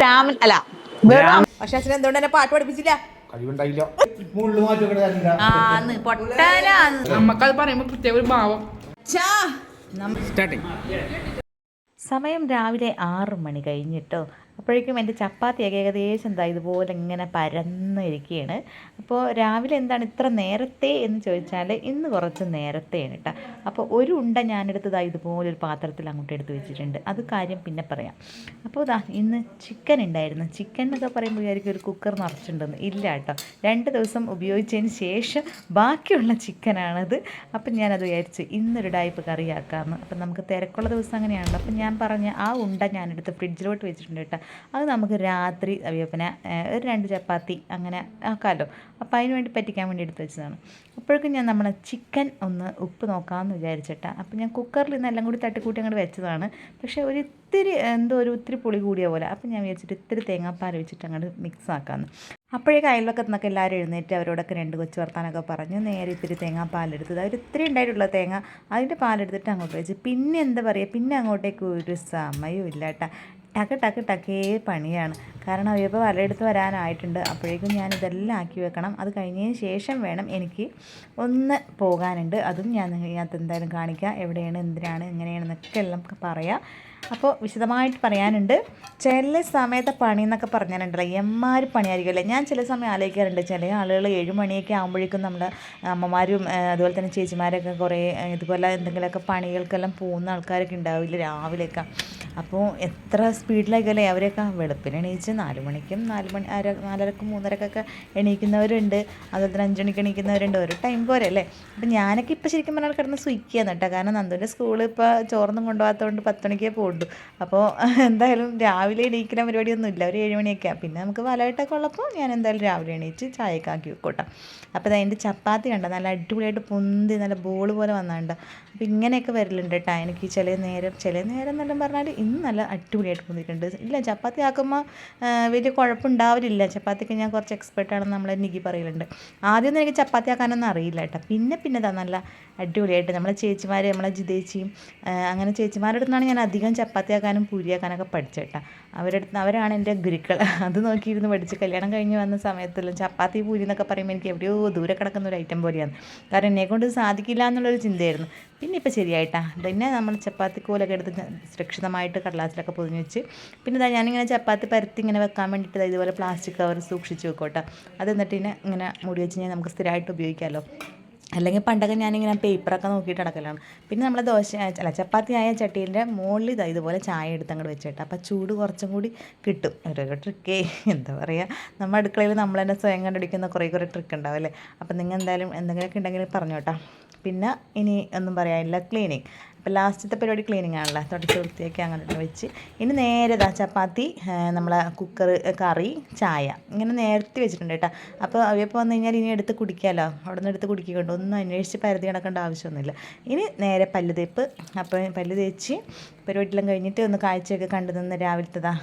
രാമൻ അല്ല പക്ഷെ അച്ഛൻ എന്തുകൊണ്ട് എന്നെ പാട്ട് പഠിപ്പിച്ചില്ല. നമ്മക്കത് പറയുമ്പോ പ്രത്യേക ഒരു ഭാവം. സമയം രാവിലെ 6 മണി കഴിഞ്ഞിട്ടോ. അപ്പോഴേക്കും എൻ്റെ ചപ്പാത്തിയൊക്കെ ഏകദേശം എന്താ ഇതുപോലെ ഇങ്ങനെ പരന്നിരിക്കുകയാണ്. അപ്പോൾ രാവിലെ എന്താണ് ഇത്ര നേരത്തെ എന്ന് ചോദിച്ചാൽ ഇന്ന് കുറച്ച് നേരത്തെയാണ് കേട്ടോ. അപ്പോൾ ഒരു ഉണ്ട ഞാനെടുത്തതാ ഇതുപോലൊരു പാത്രത്തിൽ അങ്ങോട്ട് എടുത്ത് വെച്ചിട്ടുണ്ട്. അത് കാര്യം പിന്നെ പറയാം. അപ്പോൾ ഇതാ ഇന്ന് ചിക്കൻ ഉണ്ടായിരുന്നു. ചിക്കൻ എന്നൊക്കെ പറയുമ്പോൾ വിചാരിക്കും ഒരു കുക്കർ നിറച്ചിട്ടുണ്ടെന്ന്. ഇല്ല കേട്ടോ, 2 ദിവസം ഉപയോഗിച്ചതിന് ശേഷം ബാക്കിയുള്ള ചിക്കനാണത്. അപ്പം ഞാനത് വിചാരിച്ച് ഇന്നൊരു ഡായ്പ് കറിയാക്കാമെന്ന്. അപ്പം നമുക്ക് തിരക്കുള്ള ദിവസം അങ്ങനെയാണല്ലോ. അപ്പം ഞാൻ പറഞ്ഞ ആ ഉണ്ട ഞാനെടുത്ത് ഫ്രിഡ്ജിലോട്ട് വെച്ചിട്ടുണ്ട് കേട്ടോ. അത് നമുക്ക് രാത്രി പിന്നെ ഒരു 2 ചപ്പാത്തി അങ്ങനെ ആക്കാമല്ലോ. അപ്പോൾ അതിന് വേണ്ടി പറ്റിക്കാൻ വേണ്ടി എടുത്ത് വെച്ചതാണ്. അപ്പോഴേക്കും ഞാൻ നമ്മളെ ചിക്കൻ ഒന്ന് ഉപ്പ് നോക്കാമെന്ന് വിചാരിച്ചിട്ടാണ്. അപ്പോൾ ഞാൻ കുക്കറിൽ നിന്ന് എല്ലാം കൂടി തട്ടിക്കൂട്ടി അങ്ങോട്ട് വെച്ചതാണ്. പക്ഷേ ഒത്തിരി പുളി കൂടിയ പോലെ. അപ്പോൾ ഞാൻ വിചാരിച്ചിട്ട് ഇത്തിരി തേങ്ങാപ്പാൽ വെച്ചിട്ട് അങ്ങോട്ട് മിക്സ് ആക്കാമെന്ന്. അപ്പോഴേക്കും അയൽവക്കത്ത് നിന്നൊക്കെ എല്ലാവരും എഴുന്നേറ്റ് അവരോടൊക്കെ 2 കൊച്ചു വർത്താനൊക്കെ പറഞ്ഞ് നേരെ ഇത്തിരി തേങ്ങാപ്പാലെടുത്തത് അവർ ഇത്തിരി ഉണ്ടായിട്ടുള്ള തേങ്ങ അതിൻ്റെ പാലെടുത്തിട്ട് അങ്ങോട്ട് വെച്ച്. പിന്നെ എന്താ പറയുക, പിന്നെ അങ്ങോട്ടേക്ക് ഒരു സമയവും ഇല്ല കേട്ടോ. ടക്കേ പണിയാണ്. കാരണം ഇപ്പോൾ വലയെടുത്ത് വരാനായിട്ടുണ്ട്. അപ്പോഴേക്കും ഞാൻ ഇതെല്ലാം ആക്കി വെക്കണം. അത് കഴിഞ്ഞതിന് ശേഷം വേണം എനിക്ക് ഒന്ന് പോകാനുണ്ട്. അതും ഞാൻ ഇതിനകത്ത് എന്തായാലും കാണിക്കാം. എവിടെയാണ്, എന്തിനാണ്, എങ്ങനെയാണെന്നൊക്കെ എല്ലാം പറയാം. അപ്പോൾ വിശദമായിട്ട് പറയാനുണ്ട്. ചില സമയത്തെ പണി എന്നൊക്കെ പറഞ്ഞാലുണ്ടല്ലോ എമ്മാര് പണിയായിരിക്കുമല്ലേ. ഞാൻ ചില സമയം ആലോചിക്കാറുണ്ട്, ചില ആളുകൾ 7 മണിയൊക്കെ ആകുമ്പോഴേക്കും നമ്മുടെ അമ്മമാരും അതുപോലെ തന്നെ ചേച്ചിമാരൊക്കെ കുറേ ഇതുപോലെ എന്തെങ്കിലുമൊക്കെ പണികൾക്കെല്ലാം പോകുന്ന ആൾക്കാരൊക്കെ ഉണ്ടാവില്ല രാവിലെയൊക്കെ. അപ്പോൾ എത്ര സ്പീഡിലേക്കല്ലേ അവരെയൊക്കെ വെളുപ്പിന് എണീച്ച് 4 മണിക്കും 4:30ക്കും 3:30ക്കൊക്കെ എണീക്കുന്നവരുണ്ട്. അതുപോലെ തന്നെ 5 മണിക്ക് എണീക്കുന്നവരുണ്ട്. ഒരു ടൈം പോരെ അല്ലേ. അപ്പം ഞാനൊക്കെ ഇപ്പോൾ ശരിക്കും പറഞ്ഞാൽ കിടന്ന് സ്വിക്കുകയാണ് കേട്ടോ. കാരണം നന്ദുവിൻ്റെ സ്കൂളിൽ ഇപ്പോൾ ചോറൊന്നും കൊണ്ടുപോകാത്തതുകൊണ്ട് 10 മണിക്കേ പോകുള്ളൂ. അപ്പോൾ എന്തായാലും രാവിലെ എണീക്കുന്ന പരിപാടിയൊന്നുമില്ല. ഒരു 7 മണിയൊക്കെയാണ്. പിന്നെ നമുക്ക് വലയിട്ടൊക്കെ ഉള്ളപ്പോൾ ഞാൻ എന്തായാലും രാവിലെ എണീച്ച് ചായയൊക്കെ ആക്കി വെക്കോട്ടെ. അപ്പോൾ അതിൻ്റെ ചപ്പാത്തി കണ്ട നല്ല അടിപൊളിയായിട്ട് പൊന്തി നല്ല ബോൾ പോലെ വന്നാണ്ട്. അപ്പോൾ ഇങ്ങനെയൊക്കെ വരലുണ്ട് കേട്ടോ. എനിക്ക് ചില നേരം എന്നെല്ലാം പറഞ്ഞാൽ ഇന്ന് നല്ല അടിപൊളിയായിട്ട് പൊന്തിയിട്ടുണ്ട്. ഇല്ല, ചപ്പാത്തി ആക്കുമ്പോൾ വലിയ കുഴപ്പമുണ്ടാവില്ല. ചപ്പാത്തിക്ക് ഞാൻ കുറച്ച് എക്സ്പെർട്ടാണെന്ന് നമ്മളെ നിക്കി പറയലുണ്ട്. ആദ്യമൊന്നും എനിക്ക് ചപ്പാത്തി ആക്കാനൊന്നും അറിയില്ല കേട്ടോ. പിന്നെ നല്ല അടിപൊളിയായിട്ട് നമ്മളെ ചേച്ചിമാർ, നമ്മളെ ജിതേച്ചിയും അങ്ങനെ ചേച്ചിമാരുടെ അടുത്താണ് ഞാൻ അധികം ചപ്പാത്തി ആക്കാനും പൂരിയാക്കാനൊക്കെ പഠിച്ചേട്ടാ. അവരാണ് എൻ്റെ ഗുരുക്കൾ. അത് നോക്കിയിരുന്ന് പഠിച്ച് കല്യാണം കഴിഞ്ഞ് വന്ന സമയത്തെല്ലാം ചപ്പാത്തി പൂരി എന്നൊക്കെ പറയുമ്പോൾ എനിക്ക് എവിടെയോ ദൂരെ കിടക്കുന്ന ഒരു ഐറ്റം പോലെയാണ്. കാരണം എന്നെക്കൊണ്ട് സാധിക്കില്ല എന്നുള്ളൊരു ചിന്തയായിരുന്നു. പിന്നെ ഇപ്പോൾ ശരിയായിട്ടാ. പിന്നെ നമ്മൾ ചപ്പാത്തിക്കോലൊക്കെ എടുത്ത് സുരക്ഷിതമായിട്ട് കടലാസിലൊക്കെ പൊതിഞ്ഞ് വെച്ച് പിന്നെ ഞാനിങ്ങനെ ചപ്പാത്തി പരത്തി ഇങ്ങനെ വെക്കാൻ വേണ്ടിയിട്ട് ഇതുപോലെ പ്ലാസ്റ്റിക് കവർ സൂക്ഷിച്ച് വെക്കോട്ടെ. അത് എന്നിട്ട് ഇങ്ങനെ മൂടി വെച്ച് കഴിഞ്ഞാൽ നമുക്ക് സ്ഥിരമായിട്ട് ഉപയോഗിക്കാമല്ലോ. അല്ലെങ്കിൽ പണ്ടൊക്കെ ഞാനിങ്ങനെ പേപ്പറൊക്കെ നോക്കിയിട്ട് അടക്കലാണ്. പിന്നെ നമ്മൾ ചപ്പാത്തി ആയ ചട്ടീൻ്റെ മുകളിൽ ഇതുപോലെ ചായ എടുത്ത് അങ്ങോട്ട് വെച്ചിട്ട് അപ്പോൾ ചൂട് കുറച്ചും കൂടി കിട്ടും. ഓരോരോ ട്രിക്കേ എന്താ പറയുക, നമ്മുടെ അടുക്കളയിൽ നമ്മൾ തന്നെ സ്വയം കണ്ടുപിടിക്കുന്ന കുറേ ട്രിക്ക് ഉണ്ടാവും അല്ലേ. അപ്പം നിങ്ങൾ എന്തായാലും എന്തെങ്കിലുമൊക്കെ ഉണ്ടെങ്കിൽ പറഞ്ഞോട്ടാ. പിന്നെ ഇനി ഒന്നും പറയാനില്ല, ക്ലീനിങ്. അപ്പോൾ ലാസ്റ്റത്തെ പരിപാടി ക്ലീനിങ് ആണല്ലോ. തുടച്ച് വൃത്തിയാക്കി അങ്ങനെ വെച്ച് ഇനി നേരെ ചപ്പാത്തി, നമ്മളെ കുക്കർ, കറി, ചായ ഇങ്ങനെ നേരത്തെ വെച്ചിട്ടുണ്ട് കേട്ടോ. അപ്പോൾ അവയപ്പോൾ വന്നു കഴിഞ്ഞാൽ ഇനി എടുത്ത് കുടിക്കാമല്ലോ. അവിടെ നിന്ന് എടുത്ത് കുടിക്കൊണ്ട് ഒന്നും അന്വേഷിച്ച് പരതി കിടക്കേണ്ട ആവശ്യമൊന്നുമില്ല. ഇനി നേരെ പല്ല് തേപ്പ്. അപ്പോൾ പല്ല് തേച്ച് പരിപാടിയെല്ലാം കഴിഞ്ഞിട്ട് ഒന്ന് കാഴ്ചയൊക്കെ കണ്ടു നിന്ന് രാവിലത്തേതാ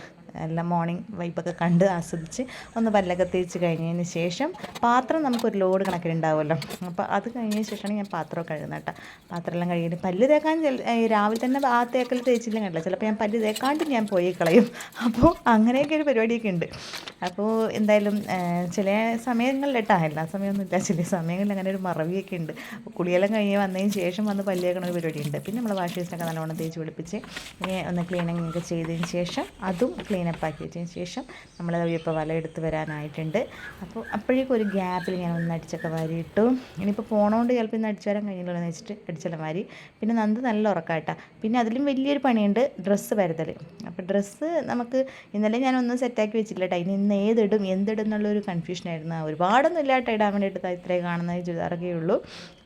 എല്ലാം മോർണിംഗ് വൈബൊക്കെ കണ്ട് ആസ്വദിച്ച് ഒന്ന് പല്ലൊക്കെ തേച്ച് കഴിഞ്ഞതിന് ശേഷം പാത്രം നമുക്കൊരു ലോഡ് കണക്കിനുണ്ടാവുമല്ലോ. അപ്പോൾ അത് കഴിഞ്ഞതിന് ശേഷമാണ് ഞാൻ പാത്രമൊക്കെ കഴുകുന്നത് കേട്ടോ. പാത്രമെല്ലാം കഴുകിയിട്ട് പല്ല് തേക്കാൻ രാവിലെ തന്നെ ആ തേക്കൽ തേച്ചില്ല കണ്ടില്ല. ചിലപ്പോൾ ഞാൻ പല്ല് തേക്കാണ്ട് ഞാൻ പോയി കളയും. അപ്പോൾ അങ്ങനെയൊക്കെ ഒരു പരിപാടിയൊക്കെ ഉണ്ട്. അപ്പോൾ എന്തായാലും ചില സമയങ്ങളിൽ കേട്ടോ, എല്ലാ സമയമൊന്നുമില്ല, ചില സമയങ്ങളിൽ അങ്ങനെ ഒരു മറവിയൊക്കെ ഉണ്ട്. കുളിയെല്ലാം കഴിഞ്ഞ് വന്നതിന് ശേഷം വന്ന് പല്ല് തേക്കണ ഒരു പരിപാടിയുണ്ട്. പിന്നെ നമ്മൾ വാഷ് ബേസിനൊക്കെ നല്ലോണം തേച്ച് പിടിപ്പിച്ച് ഇനി ഒന്ന് ക്ലീനിങ് ഒക്കെ ചെയ്തതിന് ശേഷം അതും ക്ലീനപ്പ് വെച്ചതിന് ശേഷം നമ്മൾ ഇപ്പോൾ വല എടുത്ത് വരാനായിട്ടുണ്ട്. അപ്പോൾ അപ്പോഴേക്കും ഒരു ഗ്യാപ്പിൽ ഞാൻ ഒന്ന് അടിച്ചൊക്കെ വാരിയിട്ടു. ഇനിയിപ്പോൾ പോണോണ്ട് ചിലപ്പോൾ ഇന്ന് അടിച്ചു വരാൻ കഴിയില്ലല്ലോ എന്ന് വെച്ചിട്ട് അടിച്ചെല്ലാം വാരി. പിന്നെ നന്ദ് നല്ല ഉറക്കാട്ടാ. പിന്നെ അതിലും വലിയൊരു പണിയുണ്ട്, ഡ്രസ്സ് പരതൽ. അപ്പോൾ ഡ്രസ്സ് നമുക്ക് ഇന്നലെ ഞാനൊന്നും സെറ്റാക്കി വെച്ചില്ല കേട്ടോ. ഇന്ന് എന്തിടും എന്നുള്ളൊരു കൺഫ്യൂഷനായിരുന്നു. ഒരുപാടൊന്നും ഇല്ല കേട്ടോ ഇടാൻ വേണ്ടിയിട്ട്. ഇത്രയും കാണുന്ന ചുരിദാറൊക്കെ ഉള്ളൂ.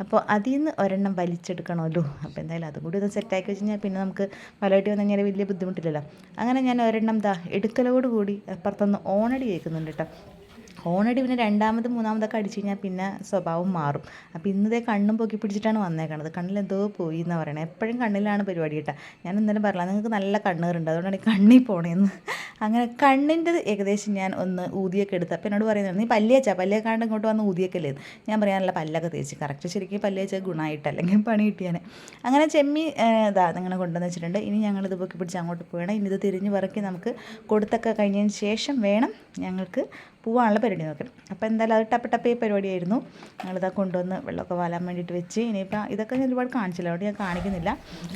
അപ്പോൾ അതിൽ നിന്ന് ഒരെണ്ണം വലിച്ചെടുക്കണമല്ലോ. അപ്പോൾ എന്തായാലും അതും കൂടി ഒന്ന് സെറ്റാക്കി വെച്ച് കഴിഞ്ഞാൽ പിന്നെ നമുക്ക് വലയിട്ട് വന്നു കഴിഞ്ഞാൽ വലിയ ബുദ്ധിമുട്ടില്ലല്ലോ. അങ്ങനെ ഞാൻ ഒരെണ്ണം എടുക്കലോട് കൂടി അപ്പുറത്തൊന്ന് ഓണടി കേൾക്കുന്നുണ്ട് കേട്ടോ. ഹോണടി പിന്നെ 2ാമത് 3ാമതൊക്കെ അടിച്ചു കഴിഞ്ഞാൽ പിന്നെ സ്വഭാവം മാറും. അപ്പോൾ ഇന്നതേ കണ്ണും പൊക്കി പിടിച്ചിട്ടാണ് വന്നേക്കണത്. കണ്ണിലെന്തോ പോയി എന്നാണ് പറയണത്. എപ്പോഴും കണ്ണിലാണ് പരിപാടി കേട്ടോ. ഞാൻ ഇന്നലെ പറഞ്ഞില്ല നിങ്ങൾക്ക് നല്ല കണ്ണീറുണ്ട്, അതുകൊണ്ടാണ് ഈ കണ്ണിൽ പോണേന്ന്. അങ്ങനെ കണ്ണിൻ്റെ ഏകദേശം ഞാൻ ഒന്ന് ഊതിയൊക്കെ എടുത്ത്. അപ്പം എന്നോട് പറയുന്നത് നീ പല്ലിയേക്കാണ്ട് ഇങ്ങോട്ട് വന്ന് ഊതിയൊക്കെയല്ലേ. ഞാൻ പറയാനുള്ള പല്ലൊക്കെ തേച്ച് കറക്റ്റ് ശരിക്കും പല്ലിയേച്ച ഗുണമായിട്ട് അല്ലെങ്കിൽ പണി കിട്ടിയാൽ. അങ്ങനെ ചെമ്മി നിങ്ങളെ കൊണ്ടുവന്ന് വെച്ചിട്ടുണ്ട്. ഇനി ഞങ്ങളിത് പൊക്കി പിടിച്ച് അങ്ങോട്ട് പോകണം. ഇനി ഇത് തിരിഞ്ഞ് പറക്കി നമുക്ക് കൊടുത്തൊക്കെ കഴിഞ്ഞതിന് ശേഷം വേണം ഞങ്ങൾക്ക് പോകാനുള്ള പരിപാടി നോക്കണം. അപ്പോൾ എന്തായാലും അത് ടപ്പേ പരിപാടിയായിരുന്നു. ഞങ്ങളിതാ കൊണ്ടുവന്ന് വെള്ളമൊക്കെ വാലാൻ വേണ്ടിയിട്ട് വെച്ച്. ഇനിയിപ്പോൾ ഇതൊക്കെ ഞാൻ ഒരുപാട് കാണിച്ചില്ല, അതുകൊണ്ട് ഞാൻ കാണിക്കുന്നില്ല.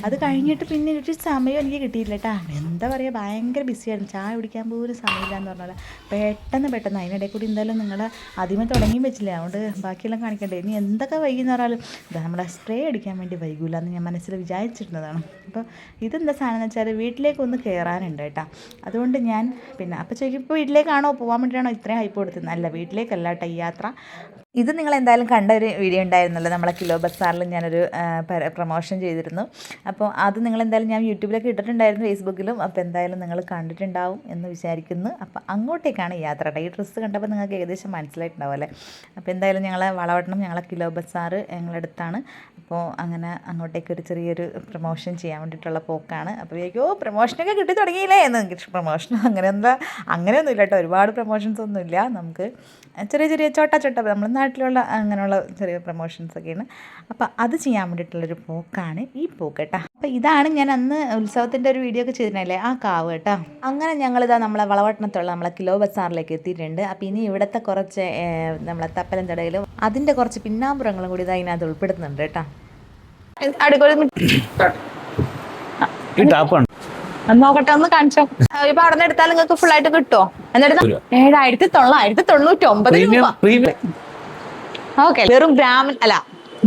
അത് കഴിഞ്ഞിട്ട് പിന്നെ ഒരു സമയം എനിക്ക് കിട്ടിയില്ല കേട്ടോ. എന്താ പറയുക, ഭയങ്കര ബിസിയായിരുന്നു. ചായ കുടിക്കാൻ പോലും സമയമില്ല എന്ന് പറഞ്ഞാൽ പെട്ടെന്ന് അതിനിടയിൽ കൂടി എന്തായാലും നിങ്ങൾ ആദ്യമേ തുടങ്ങി വെച്ചില്ല, അതുകൊണ്ട് ബാക്കിയെല്ലാം കാണിക്കണ്ടേ. ഇനി എന്തൊക്കെ വൈകുന്ന പറഞ്ഞാലും ഇതാ നമ്മുടെ സ്പ്രേ അടിക്കാൻ വേണ്ടി വൈകില്ല എന്ന് ഞാൻ മനസ്സിൽ വിചാരിച്ചിരുന്നതാണ്. അപ്പോൾ ഇതെന്താ സാധനം എന്ന് വെച്ചാൽ വീട്ടിലേക്കൊന്ന് കയറാനുണ്ട് കേട്ടോ. അതുകൊണ്ട് ഞാൻ അപ്പോൾ ചോദിക്കും ഇപ്പോൾ വീട്ടിലേക്കാണോ പോകാൻ വേണ്ടിയിട്ടാണോ ഇത്രയും ഹൈപ്പ് കൊടുത്തത്? നല്ല വീട്ടിലേക്കല്ല കേട്ടോ ഈ യാത്ര. ഇത് നിങ്ങൾ എന്തായാലും കണ്ട ഒരു വീഡിയോ ഉണ്ടായിരുന്നല്ലോ, നമ്മളെ കിലോ ബസാറിൽ ഞാനൊരു പ്രൊമോഷൻ ചെയ്തിരുന്നു. അപ്പോൾ അത് നിങ്ങളെന്തായാലും ഞാൻ യൂട്യൂബിലൊക്കെ ഇട്ടിട്ടുണ്ടായിരുന്നു, ഫേസ്ബുക്കിലും. അപ്പോൾ എന്തായാലും നിങ്ങൾ കണ്ടിട്ടുണ്ടാവും എന്ന് വിചാരിക്കുന്നു. അപ്പോൾ അങ്ങോട്ടേക്കാണ് യാത്ര. ഈ ഡ്രസ്സ് കണ്ടപ്പോൾ നിങ്ങൾക്ക് ഏകദേശം മനസ്സിലായിട്ടുണ്ടാവും അല്ലേ. അപ്പോൾ എന്തായാലും ഞങ്ങളെ വളവട്ടണം, ഞങ്ങളെ കിലോ ബസാറ് ഞങ്ങളടുത്താണ്. അപ്പോൾ അങ്ങനെ അങ്ങോട്ടേക്ക് ഒരു ചെറിയൊരു പ്രൊമോഷൻ ചെയ്യാൻ വേണ്ടിയിട്ടുള്ള പോക്കാണ്. അപ്പോൾ വിചാരിക്കും പ്രൊമോഷനൊക്കെ കിട്ടി തുടങ്ങിയില്ലേ എന്ന്. പ്രൊമോഷൻ അങ്ങനെയൊന്നുമില്ല കേട്ടോ, ഒരുപാട് പ്രൊമോഷൻസ് ഒന്നുമില്ല. നമുക്ക് ചെറിയ ചോട്ട നമ്മുടെ നാട്ടിലുള്ള അങ്ങനെയുള്ള ചെറിയ പ്രൊമോഷൻസൊക്കെയാണ്. അപ്പോൾ അത് ചെയ്യാൻ വേണ്ടിയിട്ടുള്ളൊരു പോക്കാണ് ഈ പോക്ക് കേട്ടോ. അപ്പോൾ ഇതാണ് ഞാൻ അന്ന് ഉത്സവത്തിൻ്റെ ഒരു വീഡിയോ ഒക്കെ ചെയ്തിട്ടുണ്ടല്ലേ, ആ കാവ് കേട്ടോ. അങ്ങനെ ഞങ്ങളിതാ നമ്മളെ വളവട്ടണത്തുള്ള നമ്മളെ കിലോ ബസാറിലേക്ക് എത്തിയിട്ടുണ്ട്. അപ്പോൾ ഇനി ഇവിടുത്തെ കുറച്ച് നമ്മളെ തപ്പലം തടയിലും അതിൻ്റെ കുറച്ച് പിന്നാമ്പുറങ്ങളും കൂടി ഇത് അതിനകത്ത് ഉൾപ്പെടുത്തുന്നുണ്ട് കേട്ടോ. നോക്കട്ടെ, ഒന്ന് കാണിച്ചോ. ഇപ്പൊ അവിടെ നിന്ന് എടുത്താൽ നിങ്ങൾക്ക് ഫുൾ ആയിട്ട് കിട്ടുമോ? എന്നിട്ട് 7,999 രൂപ. ഓക്കെ, വെറും ഗ്രാമിൽ അല്ല,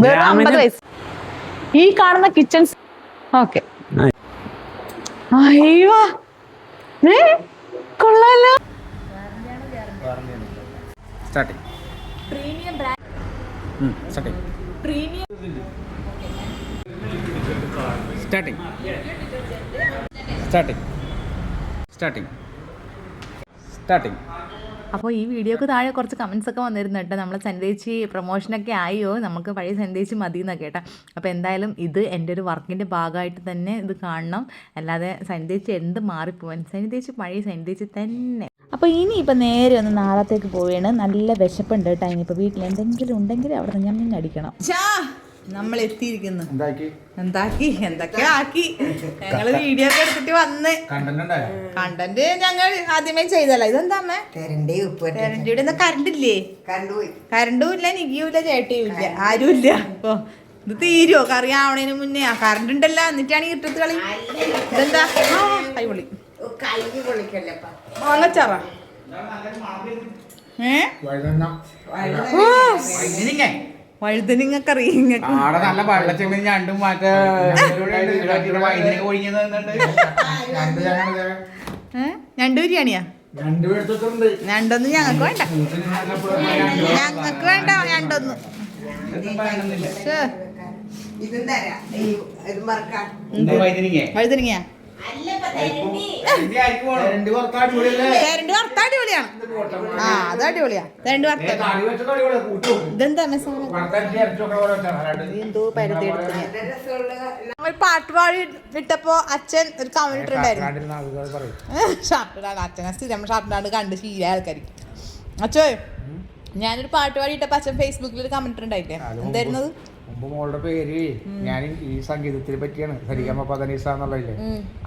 വെറും 50 പൈസ. ഈ കാണുന്ന കിച്ചൺസ് ഓക്കെ. അയ്യോ കൊള്ളാലോ. Premium premium starting. അപ്പോൾ ഈ വീഡിയോക്ക് താഴെ കുറച്ച് കമൻസ് ഒക്കെ വന്നിരുന്നു കേട്ടോ. നമ്മളെ സന്ദേശി പ്രൊമോഷനൊക്കെ ആയോ, നമുക്ക് പഴയ സന്ദേശി മതി എന്നൊക്കെ കേട്ടോ. അപ്പോൾ എന്തായാലും ഇത് എൻ്റെ ഒരു വർക്കിൻ്റെ ഭാഗമായിട്ട് തന്നെ ഇത് കാണണം, അല്ലാതെ സന്ദേശി എന്ത് മാറിപ്പോവാൻ. സന്ദേശി പഴയ സന്ദേശി തന്നെ. അപ്പോൾ ഇനിയിപ്പോൾ നേരെ ഒന്ന് നാളത്തേക്ക് പോവുകയാണ്. നല്ല വിശപ്പുണ്ട് കേട്ടോ. ഇനിയിപ്പോൾ വീട്ടിൽ എന്തെങ്കിലും ഉണ്ടെങ്കിൽ അവിടെ നിന്ന് ഞാൻ അടിക്കണം. നമ്മൾ എത്തിയിരിക്കുന്നു. എന്തൊക്കെയോ ആക്കി ഞങ്ങള് വീഡിയോ ഒക്കെ എടുത്തിട്ട് വന്ന് കണ്ടന്റ് ഞങ്ങൾ ആദ്യമേ ചെയ്തല്ല. ഇതെന്താ അമ്മ കരണ്ടിയുടെ എന്താ കറണ്ടില്ലേ? കറണ്ടും ഇല്ല, നികിയും ഇല്ല, ചേട്ടിയും ഇല്ല, ആരും ഇല്ല. അപ്പൊ ഇത് തീരുവോ കറി ആവണേന് മുന്നേ? ആ കറണ്ട് ഉണ്ടല്ലോ, എന്നിട്ടാണ് ഈ ഇട്ടത്ത് കളി. ഇതെന്താ കൈപൊളി വെള്ളച്ചാറ വഴുതനിങ്ങക്കറി. നല്ല വെള്ളച്ചെമ്മീൻ ഞണ്ടും മറ്റേ ഞണ്ട് ബിരിയാണിയാ? ഞണ്ടൊന്നും ഞങ്ങൾക്ക് വേണ്ട, ഞണ്ടൊന്നും. വഴുതനിങ്ങ അടിപൊളിയാണ്. ആ അത് അടിപൊളിയാ. ഇതെന്താ എന്തോ പരുത്തി എടുത്ത് പാട്ട് പാടി ഇട്ടപ്പോ അച്ഛൻ ഒരു കമന്റ് ഇട്ടുണ്ടായിരുന്നു. ഷർട്ടിനാണ് അച്ഛനെ സ്ഥിരം ഷർട്ടിനാണ് കണ്ട് ശീല ആൾക്കാർക്ക്. അച്ഛോ ഞാനൊരു പാട്ട് പാടി ഇട്ടപ്പോ അച്ഛൻ ഫേസ്ബുക്കിൽ ഒരു കമന്റ് ഉണ്ടായില്ലേ, എന്തായിരുന്നത്? മോളുടെ പേര് ഞാൻ ഈ സംഗീതത്തിനെ പറ്റിയാണ്, സരിഗമ പദനിസ എന്നുള്ളതില്ലേ,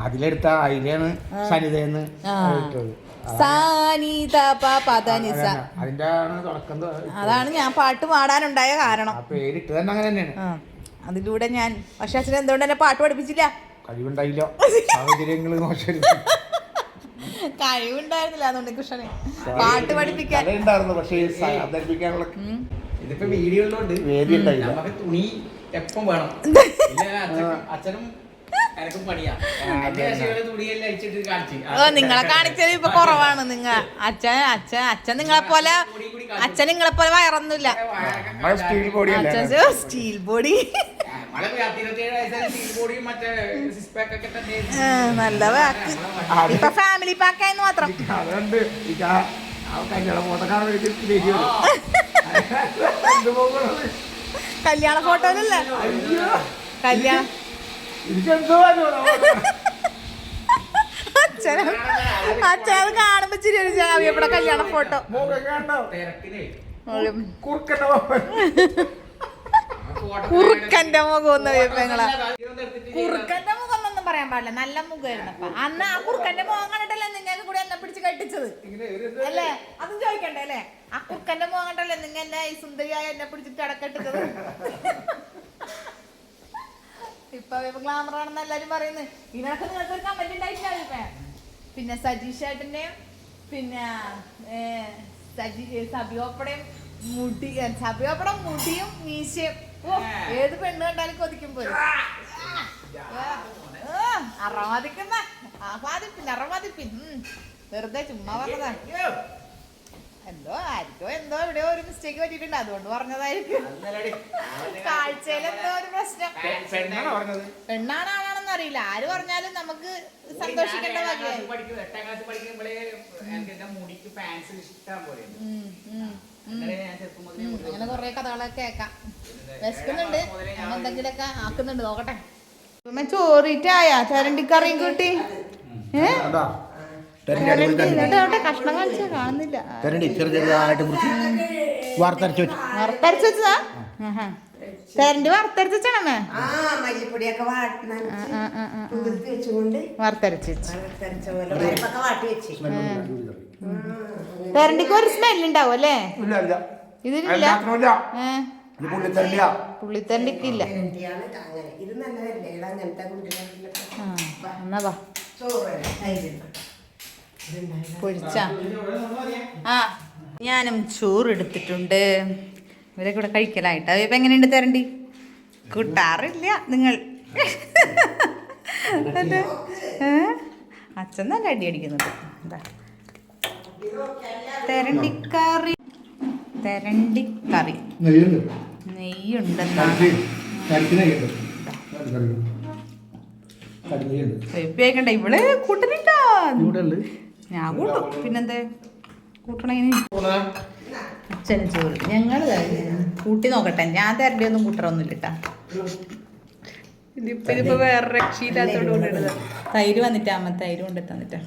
അതിലെടുത്ത അതിലാണ് സനിതയെന്ന് ഇട്ടത്. അതിന്റെ തുടക്കം. അതാണ് ഞാൻ പാട്ട് പാടാനുണ്ടായ കാരണം. പേരിട്ട് തന്നെ അങ്ങനെ തന്നെയാണ്. അതിലൂടെ ഞാൻ പക്ഷെ അച്ഛൻ എന്തുകൊണ്ട് എന്നെ പാട്ട് പഠിപ്പിച്ചില്ല? കഴിവുണ്ടായില്ല, സാഹചര്യങ്ങൾ മോശം. കഴിവുണ്ടായിരുന്നില്ല അതുകൊണ്ട് കൃഷ്ണന് പാട്ട് പഠിപ്പിക്കാൻ ഉണ്ടായിരുന്നു. പക്ഷേ അവതരിപ്പിക്കാനുള്ള ഇതിപ്പോ വീഡിയോയിലുണ്ട്, വേദി ഉണ്ടായില്ല. നമുക്ക് തുണി എപ്പം വേണം. അച്ഛനും എനക്കും പണിയാ. നിങ്ങളെ കാണിച്ചത് ഇപ്പൊ കുറവാണ്. അച്ഛൻ നിങ്ങളെ പോലെ വയറൊന്നുമില്ല. സ്റ്റീൽ ബോഡി നല്ല പാക്ക്. ഇപ്പൊ ഫാമിലി പാക്കായെന്ന് മാത്രം. കല്യാണ ഫോട്ടോയിലല്ലേ? കല്യാണം അച്ഛനത് കാണുമ്പോ ചിരി ഇവിടെ കല്യാണ ഫോട്ടോ കുറുക്കന്റെ മുഖം ഒന്ന് ഞങ്ങളെ കുറുക്കന്റെ മുഖം എന്നൊന്നും പറയാൻ പാടില്ല, നല്ല മുഖമായിരുന്നപ്പ അന്ന്. ആ കുറുക്കന്റെ മുഖം കണ്ടിട്ടല്ലേ നിങ്ങൾക്ക് കൂടെ എന്നെ പിടിച്ച് കെട്ടിച്ചത് അല്ലേ? അതും ചോദിക്കണ്ടേ അല്ലേ? ആ കുറുക്കന്റെ മുഖം കണ്ടല്ലേ നിങ്ങൾ എന്നെ ഈ സുന്ദരിയായ എന്നെ പിടിച്ചിട്ട് അടക്കെട്ടിച്ചത്. ഇപ്പൊ ഗ്ലാമർ ആണെന്ന് എല്ലാരും പറയുന്നത്. ഇതിനൊക്കെ നിങ്ങൾക്ക് ഒരു കമന്റ് ഉണ്ടായിട്ടില്ല. പിന്നെ സജീഷ് ചേട്ടന്റെയും പിന്നെ സബിയോപ്പടയും സബിയോപ്പടം മുടിയും മീശയും ഏത് പെണ്ണ് കണ്ടാലും കൊതിക്കും പോലും. അറമാതിക്കുന്ന അറമാതിപ്പിൻ വെറുതെ ചുമ്മാ പറഞ്ഞതാ. എന്തോ എവിടെയോ ഒരു മിസ്റ്റേക്ക് പറ്റിയിട്ടുണ്ട്, അതുകൊണ്ട് പറഞ്ഞതായിരിക്കും. കാഴ്ചയിൽ എന്തോ ഒരു പ്രശ്നം. പെണ്ണാണ് ആണാണെന്ന് അറിയില്ല, ആര് പറഞ്ഞാലും നമുക്ക് സന്തോഷിക്കേണ്ട വകയായി. അങ്ങനെ കൊറേ കഥകളൊക്കെ കേക്കാം. വിശക്കുന്നുണ്ട്, എന്തെങ്കിലൊക്കെ ആക്കുന്നുണ്ട്, നോക്കട്ടെ. ചോറിട്ടായ ചരണ്ടിക്കറിയും കൂട്ടി കഷ്ണം കാണിച്ചാ കാണുന്നില്ല. വറുത്തരച്ച് വെച്ചതാ. തെരണ്ടി വറുത്തരച്ച് വെച്ചാണേ മല്ലിപ്പൊടിയൊക്കെ വറുത്തരച്ച് വെച്ച്. തെരണ്ടിക്ക് ഒരു സ്മെല് ഉണ്ടാവും അല്ലേ? ഇതിനില്ല, പുള്ളിത്തരണ്ടിക്കില്ല. എന്നാ വാ പൊഴിച്ച. ആ ഞാനും ചോറ് എടുത്തിട്ടുണ്ട്, ഇവരെ കൂടെ കഴിക്കലായിട്ട്. ഇപ്പം എങ്ങനെയുണ്ട് തെരണ്ടി? കൂട്ടാറില്ല നിങ്ങൾ? അച്ഛൻ നല്ല അടി അടിക്കുന്നുണ്ട്. എന്താ തെരണ്ടിക്കറി? തെരണ്ടിക്കറി നെയ്യുണ്ടെന്നാണ് കഴിപ്പിക്കണ്ട. ഇവള് കൂട്ടണിട്ടാ, ഞാൻ കൂട്ടും. പിന്നെന്താ കൂട്ടണേ? അച്ഛനും ചോറ് ഞങ്ങൾ കൂട്ടി നോക്കട്ടെ. ഞാൻ തരണ്ടി ഒന്നും കൂട്ടറൊന്നുമില്ല കേട്ടാ. ഇതിപ്പോ വേറെ രക്ഷയില്ലാത്തോണ്ട് കൊണ്ടിടുന്നത്. തൈര് വന്നിട്ടാ അമ്മ, തൈര് കൊണ്ട് തന്നിട്ടാ.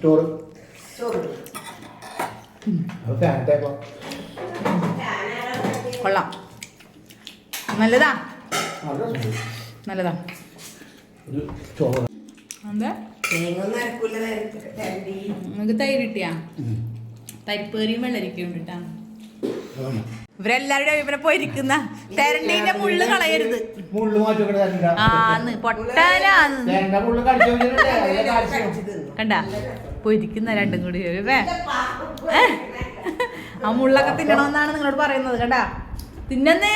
കൊള്ളാം, നല്ലതാ നല്ലതാ. എന്താ നമുക്ക് തൈര് കിട്ടിയാ? തരിപ്പേറിയും വെള്ളരിക്കയും ഉണ്ട് കേട്ടാ. ഇവരെല്ലാവരുടെ ഇവരെ പോയിരിക്കുന്ന തെരണ്ടീന്റെ മുള്ളു കളയരുത്. ആന്ന് പൊട്ടാനാന്ന് കണ്ട പോയിരിക്കുന്ന രണ്ടും കൂടി. ആ മുള്ളൊക്കെ തിന്നണമെന്നാണ് നിങ്ങളോട് പറയുന്നത്. കണ്ടാ തിന്നന്നേ.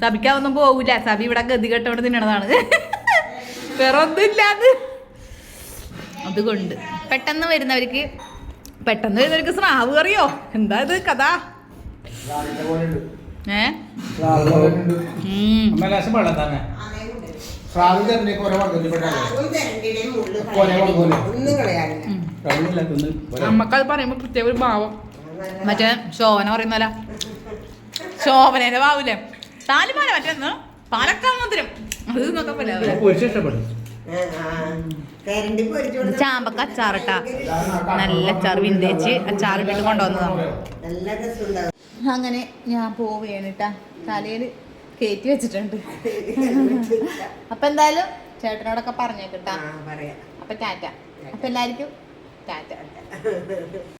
സബിക്കാവൊന്നും പോകൂല. സബി ഇവിടെ ഗതി കെട്ടോണ്ട് തിന്നണതാണ്, വേറെ ഒന്നുമില്ലാത്. അതുകൊണ്ട് പെട്ടെന്ന് വരുന്നവർക്ക് സ്രാവ് അറിയോ? എന്താ ഇത് കഥ? നമ്മക്കത് പറയുമ്പോ പ്രത്യേക ഒരു ഭാവം. മറ്റേ ശോഭന പറയുന്നല്ല, ശോഭനേന്റെ ഭാവില്ലേ താലിമാല മറ്റേന്ന് പാലക്കാട് മധുരം അത് നോക്കാൻ പോലെ. ചാമ്പക്ക അച്ചാറിട്ടാ, നല്ല അച്ചാർ വിന്തേച്ച് അച്ചാറിട്ടിട്ട് കൊണ്ടുവന്നതാണ്. അങ്ങനെ ഞാൻ പോവുകയാണിട്ടാ, തലയിൽ കയറ്റി വെച്ചിട്ടുണ്ട്. അപ്പൊ എന്തായാലും ചേട്ടനോടൊക്കെ പറഞ്ഞേക്കിട്ടാ. അപ്പൊ ടാറ്റ. അപ്പൊ എല്ലാവർക്കും ടാറ്റ.